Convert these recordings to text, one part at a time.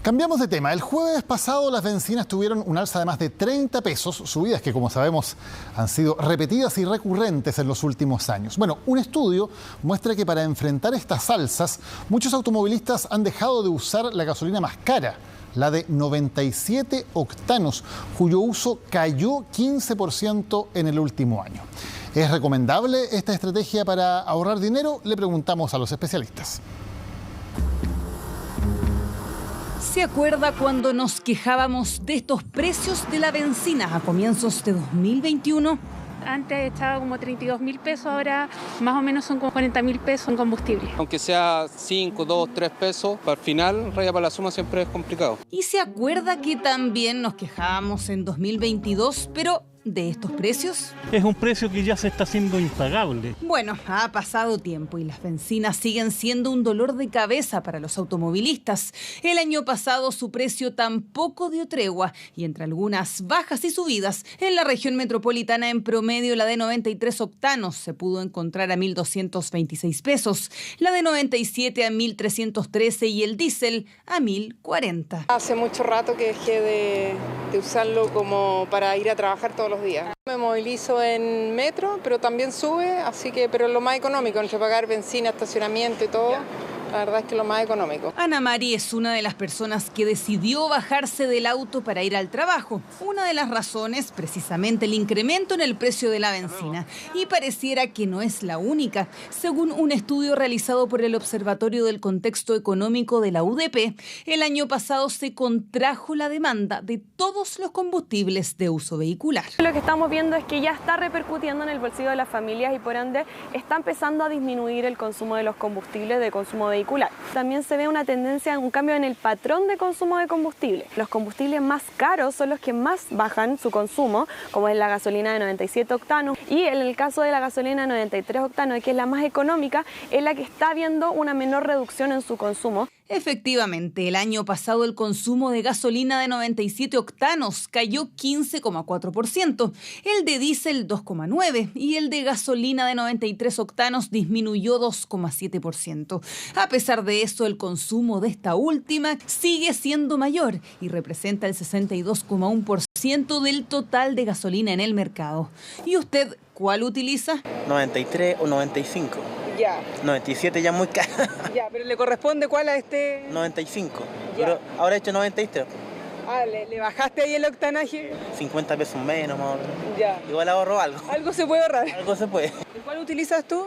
Cambiamos de tema. El jueves pasado las bencinas tuvieron un alza de más de 30 pesos, subidas que, como sabemos, han sido repetidas y recurrentes en los últimos años. Bueno, un estudio muestra que para enfrentar estas alzas, muchos automovilistas han dejado de usar la gasolina más cara, la de 97 octanos, cuyo uso cayó 15% en el último año. ¿Es recomendable esta estrategia para ahorrar dinero? Le preguntamos a los especialistas. ¿Se acuerda cuando nos quejábamos de estos precios de la benzina a comienzos de 2021? Antes estaba como 32.000 pesos, ahora más o menos son como 40.000 pesos en combustible. Aunque sea 5, 2, 3 pesos, para el final, raya para la suma siempre es complicado. ¿Y se acuerda que también nos quejábamos en 2022, pero de estos precios? Es un precio que ya se está haciendo impagable. Bueno, ha pasado tiempo y las bencinas siguen siendo un dolor de cabeza para los automovilistas. El año pasado su precio tampoco dio tregua y entre algunas bajas y subidas, en la región metropolitana en promedio la de 93 octanos se pudo encontrar a 1.226 pesos, la de 97 a 1.313 y el diésel a 1.040. Hace mucho rato que dejé de usarlo como para ir a trabajar todos los días. Me movilizo en metro, pero también sube, así que, pero lo más económico, entre pagar benzina, estacionamiento y todo, la verdad es que lo más económico. Ana Mari es una de las personas que decidió bajarse del auto para ir al trabajo. Una de las razones, precisamente el incremento en el precio de la benzina. Y pareciera que no es la única. Según un estudio realizado por el Observatorio del Contexto Económico de la UDP, el año pasado se contrajo la demanda de todos los combustibles de uso vehicular. Lo que estamos viendo es que ya está repercutiendo en el bolsillo de las familias y por ende está empezando a disminuir el consumo de los combustibles de consumo vehicular. También se ve una tendencia, un cambio en el patrón de consumo de combustible. Los combustibles más caros son los que más bajan su consumo, como es la gasolina de 97 octanos. Y en el caso de la gasolina de 93 octanos, que es la más económica, es la que está viendo una menor reducción en su consumo. Efectivamente, el año pasado el consumo de gasolina de 97 octanos cayó 15,4%, el de diésel 2,9% y el de gasolina de 93 octanos disminuyó 2,7%. A pesar de eso, el consumo de esta última sigue siendo mayor y representa el 62,1% del total de gasolina en el mercado. ¿Y usted cuál utiliza? 93 o 95. Ya. 97 ya muy caro. Ya, pero ¿le corresponde cuál a este? 95. Ya. Pero ahora he hecho 93. Ah, ¿le bajaste ahí el octanaje? 50 pesos menos, más o menos. Ya. Igual ahorro algo. ¿Algo se puede ahorrar? Algo se puede. ¿Cuál utilizas tú?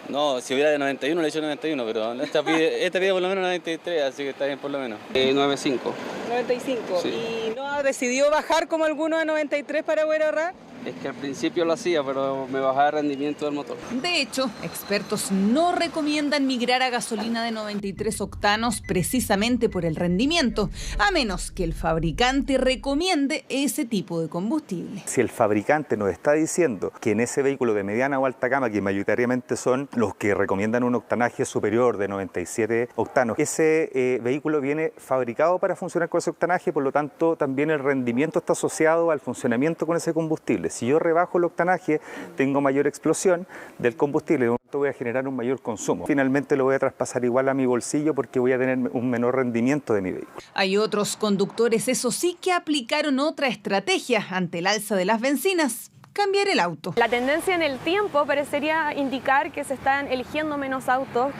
No, si hubiera de 91 le he hecho 91, pero esta pide por lo menos 93, así que está bien por lo menos. 95. 95. Sí. ¿Y no ha decidido bajar como alguno a 93 para poder ahorrar? Es que al principio lo hacía, pero me bajaba el rendimiento del motor. De hecho, expertos no recomiendan migrar a gasolina de 93 octanos precisamente por el rendimiento, a menos que el fabricante recomiende ese tipo de combustible. Si el fabricante nos está diciendo que en ese vehículo de mediana o alta gama, que mayoritariamente son los que recomiendan un octanaje superior de 97 octanos, ese vehículo viene fabricado para funcionar con ese octanaje, por lo tanto también el rendimiento está asociado al funcionamiento con ese combustible. Si yo rebajo el octanaje, tengo mayor explosión del combustible, de momento voy a generar un mayor consumo. Finalmente lo voy a traspasar igual a mi bolsillo porque voy a tener un menor rendimiento de mi vehículo. Hay otros conductores, eso sí, que aplicaron otra estrategia ante el alza de las bencinas: cambiar el auto. La tendencia en el tiempo parecería indicar que se están eligiendo menos autos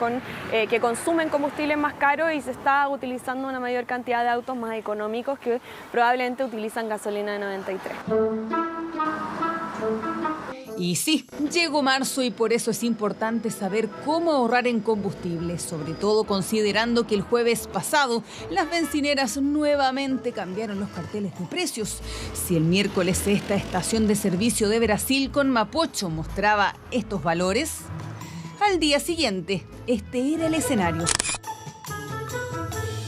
que consumen combustibles más caros y se está utilizando una mayor cantidad de autos más económicos que probablemente utilizan gasolina de 93. Y sí, llegó marzo y por eso es importante saber cómo ahorrar en combustible, sobre todo considerando que el jueves pasado las bencineras nuevamente cambiaron los carteles de precios. Si el miércoles esta estación de servicio de Brasil con Mapocho mostraba estos valores, al día siguiente este era el escenario.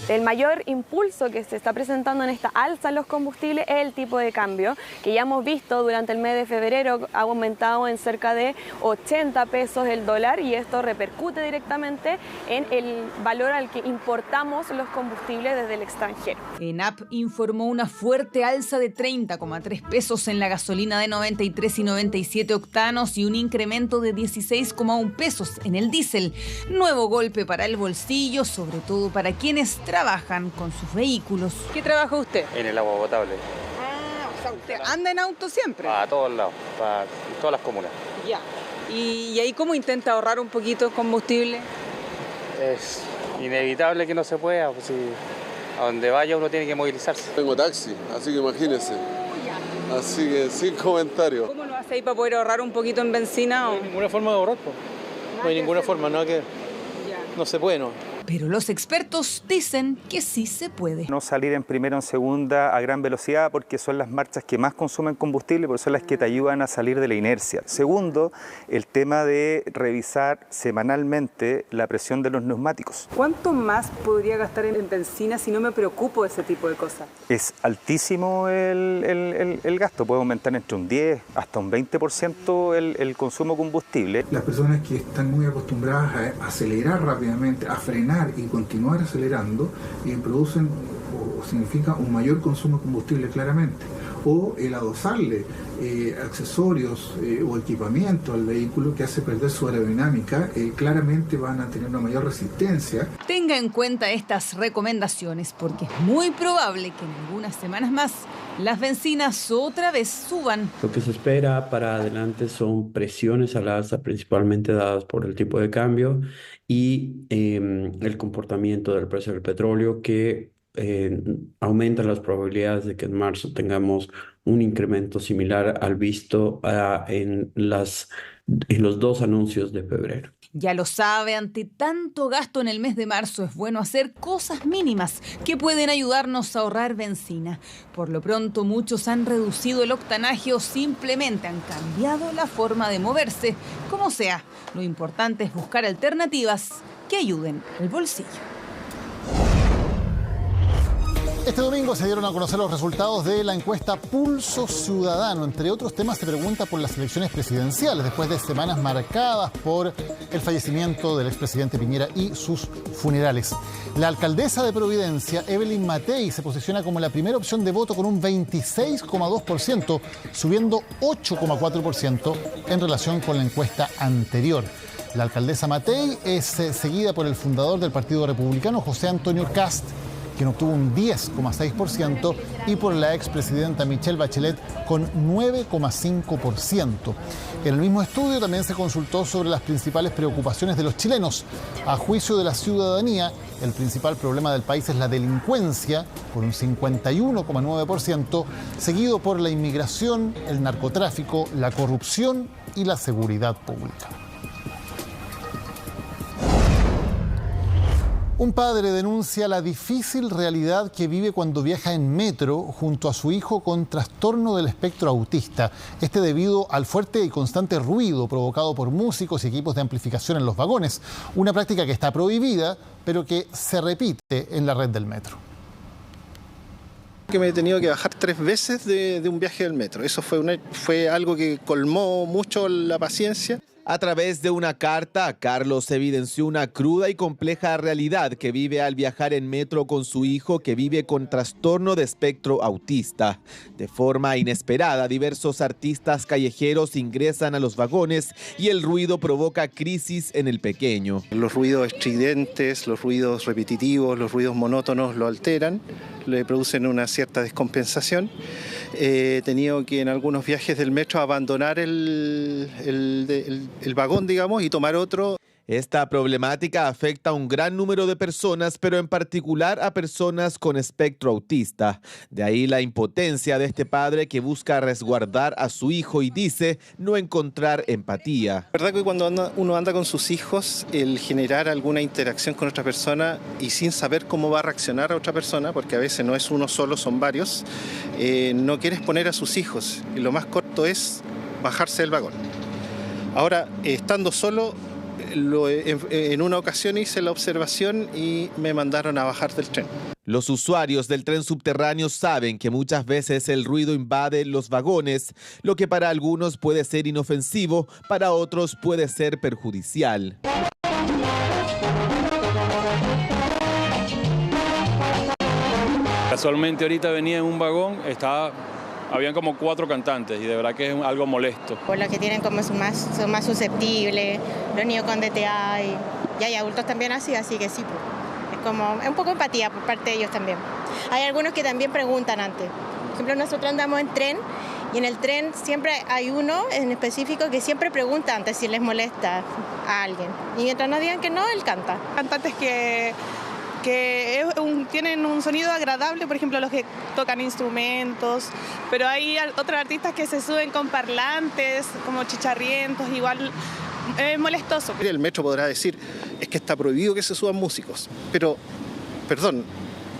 El mayor impulso que se está presentando en esta alza en los combustibles es el tipo de cambio, que ya hemos visto durante el mes de febrero ha aumentado en cerca de 80 pesos el dólar y esto repercute directamente en el valor al que importamos los combustibles desde el extranjero. ENAP informó una fuerte alza de 30,3 pesos en la gasolina de 93 y 97 octanos y un incremento de 16,1 pesos en el diésel. Nuevo golpe para el bolsillo, sobre todo para quienes trabajan trabajan con sus vehículos. ¿Qué trabaja usted? En el agua potable. O sea, ¿usted anda en auto siempre? A todos lados, para todas las comunas. Ya. ¿Y ahí cómo intenta ahorrar un poquito de combustible? Es inevitable que no se pueda, pues si a donde vaya uno tiene que movilizarse. Tengo taxi, así que imagínese. Así que sin comentario. ¿Cómo lo hace ahí para poder ahorrar un poquito en benzina? No hay ninguna forma de ahorrar, pues. No hay ninguna forma, no se puede, no. Pero los expertos dicen que sí se puede. No salir en primera o en segunda a gran velocidad porque son las marchas que más consumen combustible, porque son las que te ayudan a salir de la inercia. Segundo, el tema de revisar semanalmente la presión de los neumáticos. ¿Cuánto más podría gastar en benzina si no me preocupo de ese tipo de cosas? Es altísimo el gasto, puede aumentar entre un 10 hasta un 20% el consumo de combustible. Las personas que están muy acostumbradas a acelerar rápidamente, a frenar y continuar acelerando, producen o significa un mayor consumo de combustible claramente. O el adosarle accesorios o equipamiento al vehículo que hace perder su aerodinámica, claramente van a tener una mayor resistencia. Tenga en cuenta estas recomendaciones porque es muy probable que en algunas semanas más las bencinas otra vez suban. Lo que se espera para adelante son presiones al alza, principalmente dadas por el tipo de cambio y el comportamiento del precio del petróleo que aumenta las probabilidades de que en marzo tengamos un incremento similar al visto en los dos anuncios de febrero. Ya lo sabe, ante tanto gasto en el mes de marzo es bueno hacer cosas mínimas que pueden ayudarnos a ahorrar benzina. Por lo pronto, muchos han reducido el octanaje o simplemente han cambiado la forma de moverse. Como sea, lo importante es buscar alternativas que ayuden al bolsillo. Este domingo se dieron a conocer los resultados de la encuesta Pulso Ciudadano. Entre otros temas, se pregunta por las elecciones presidenciales, después de semanas marcadas por el fallecimiento del expresidente Piñera y sus funerales. La alcaldesa de Providencia, Evelyn Matei, se posiciona como la primera opción de voto con un 26,2%, subiendo 8,4% en relación con la encuesta anterior. La alcaldesa Matei es seguida por el fundador del Partido Republicano, José Antonio Kast, quien obtuvo un 10,6%, y por la expresidenta Michelle Bachelet con 9,5%. En el mismo estudio también se consultó sobre las principales preocupaciones de los chilenos. A juicio de la ciudadanía, el principal problema del país es la delincuencia, con un 51,9%, seguido por la inmigración, el narcotráfico, la corrupción y la seguridad pública. Un padre denuncia la difícil realidad que vive cuando viaja en metro junto a su hijo con trastorno del espectro autista. Debido al fuerte y constante ruido provocado por músicos y equipos de amplificación en los vagones. Una práctica que está prohibida, pero que se repite en la red del metro. Que me he tenido que bajar 3 veces de un viaje del metro. Eso fue algo que colmó mucho la paciencia. A través de una carta, Carlos evidenció una cruda y compleja realidad que vive al viajar en metro con su hijo que vive con trastorno de espectro autista. De forma inesperada, diversos artistas callejeros ingresan a los vagones y el ruido provoca crisis en el pequeño. Los ruidos estridentes, los ruidos repetitivos, los ruidos monótonos lo alteran, le producen una cierta descompensación. He tenido que en algunos viajes del metro abandonar el vagón, digamos, y tomar otro. Esta problemática afecta a un gran número de personas, pero en particular a personas con espectro autista. De ahí la impotencia de este padre que busca resguardar a su hijo y dice no encontrar empatía. La verdad que cuando uno anda con sus hijos, el generar alguna interacción con otra persona y sin saber cómo va a reaccionar a otra persona, porque a veces no es uno solo, son varios, no quiere exponer a sus hijos. Y lo más corto es bajarse del vagón. Ahora, estando solo, en una ocasión hice la observación y me mandaron a bajar del tren. Los usuarios del tren subterráneo saben que muchas veces el ruido invade los vagones, lo que para algunos puede ser inofensivo, para otros puede ser perjudicial. Casualmente ahorita venía en un vagón, habían como 4 cantantes y de verdad que es algo molesto. Por los que tienen como son más susceptibles, los niños con DTA y hay adultos también así que sí, es como un poco de empatía por parte de ellos también. Hay algunos que también preguntan antes. Por ejemplo, nosotros andamos en tren y en el tren siempre hay uno en específico que siempre pregunta antes si les molesta a alguien. Y mientras nos digan que no, él canta. Cantantes que tienen un sonido agradable, por ejemplo, los que tocan instrumentos, pero hay otros artistas que se suben con parlantes, como chicharrientos, igual es molestoso. El metro podrá decir, es que está prohibido que se suban músicos, pero, perdón,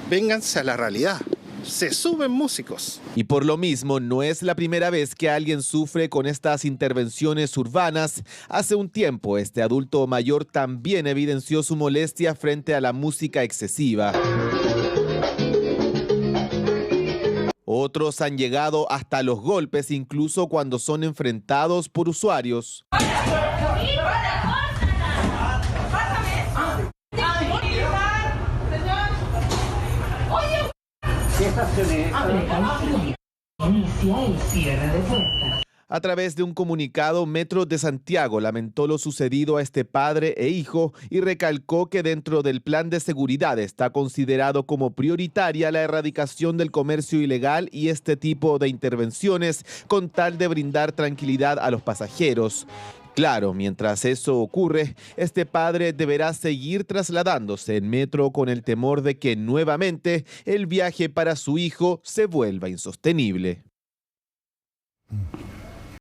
vénganse a la realidad. Se suben músicos. Y por lo mismo, no es la primera vez que alguien sufre con estas intervenciones urbanas. Hace un tiempo, este adulto mayor también evidenció su molestia frente a la música excesiva. Otros han llegado hasta los golpes, incluso cuando son enfrentados por usuarios. A través de un comunicado, Metro de Santiago lamentó lo sucedido a este padre e hijo y recalcó que dentro del plan de seguridad está considerado como prioritaria la erradicación del comercio ilegal y este tipo de intervenciones con tal de brindar tranquilidad a los pasajeros. Claro, mientras eso ocurre, este padre deberá seguir trasladándose en metro con el temor de que nuevamente el viaje para su hijo se vuelva insostenible.